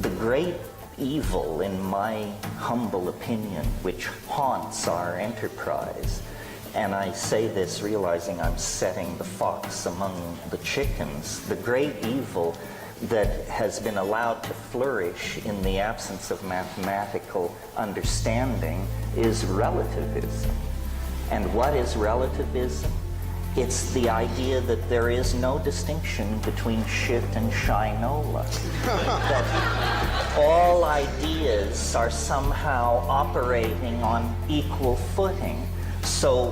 The great evil, in my humble opinion, which haunts our enterprise, and I say this realizing I'm setting the fox among the chickens, the great evil that has been allowed to flourish in the absence of mathematical understanding is relativism. And what is relativism? It's the idea that there is no distinction between shit and shinola. That all ideas are somehow operating on equal footing. So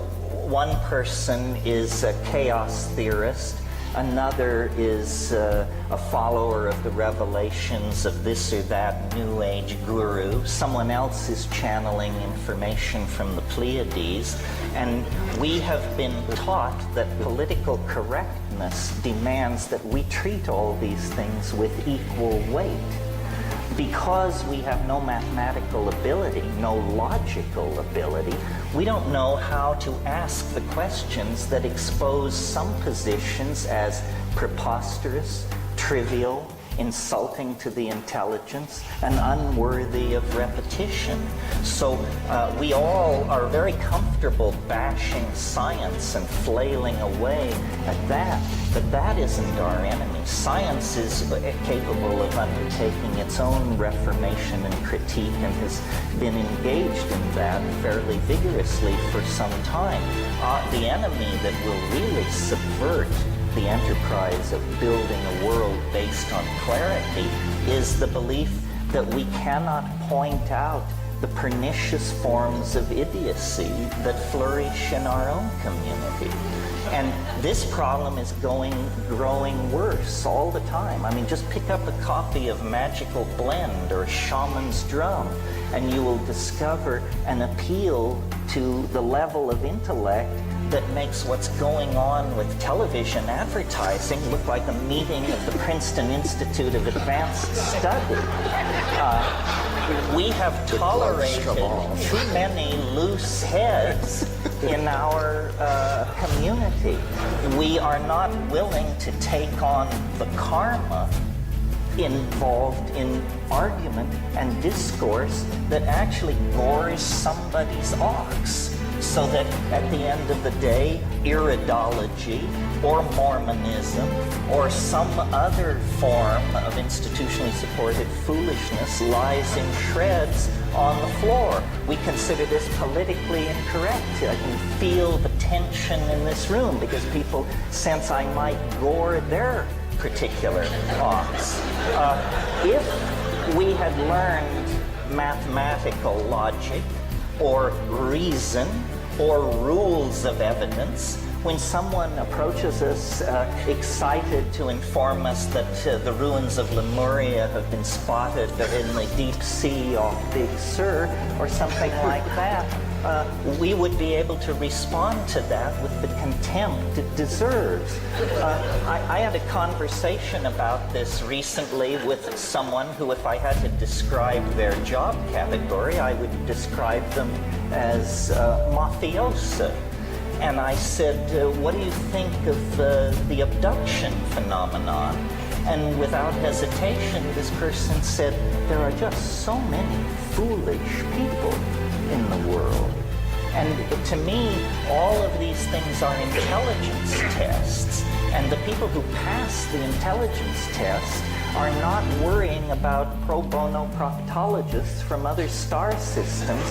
one person is a chaos theorist, another is a follower of the revelations of this or that New Age guru. Someone else is channeling information from the Pleiades. And we have been taught that political correctness demands that we treat all these things with equal weight. Because we have no mathematical ability, no logical ability, we don't know how to ask the questions that expose some positions as preposterous, trivial, insulting to the intelligence, and unworthy of repetition. So we all are very comfortable bashing science and flailing away at that, but that isn't our enemy. Science is capable of undertaking its own reformation and critique and has been engaged in that fairly vigorously for some time. The enemy that will really subvert the enterprise of building a world based on clarity is the belief that we cannot point out the pernicious forms of idiocy that flourish in our own community. And this problem is growing worse all the time. I mean, just pick up a copy of Magical Blend or Shaman's Drum, and you will discover an appeal to the level of intellect that makes what's going on with television advertising look like a meeting of the Princeton Institute of Advanced Study. We have tolerated too many loose heads in our community. We are not willing to take on the karma involved in argument and discourse that actually gores somebody's ox, so that at the end of the day, iridology or Mormonism or some other form of institutionally supported foolishness lies in shreds on the floor. We consider this politically incorrect. I can feel the tension in this room because people sense I might gore their particular ox. If we had learned mathematical logic or reason or rules of evidence, when someone approaches us excited to inform us that the ruins of Lemuria have been spotted in the deep sea off Big Sur or something like that, we would be able to respond to that with the contempt it deserves. I had a conversation about this recently with someone who, if I had to describe their job category, I would describe them as mafioso. And I said, what do you think of the abduction phenomenon? And without hesitation, this person said, there are just so many foolish people in the world. And to me, all of these things are intelligence tests. And the people who pass the intelligence test are not worrying about pro bono proctologists from other star systems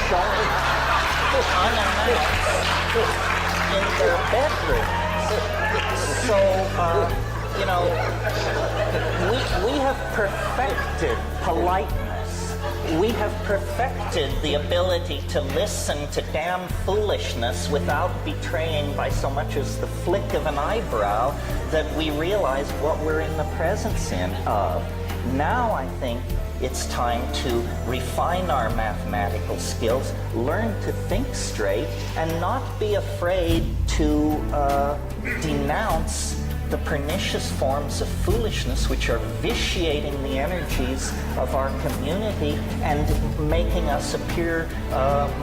showing unannounced in their bedrooms. So, we have perfected politeness. We have perfected the ability to listen to damn foolishness without betraying by so much as the flick of an eyebrow that we realize what we're in the presence of. Now I think it's time to refine our mathematical skills, learn to think straight, and not be afraid to denounce the pernicious forms of foolishness which are vitiating the energies of our community and making us appear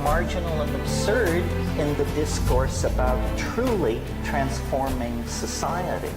marginal and absurd in the discourse about truly transforming society.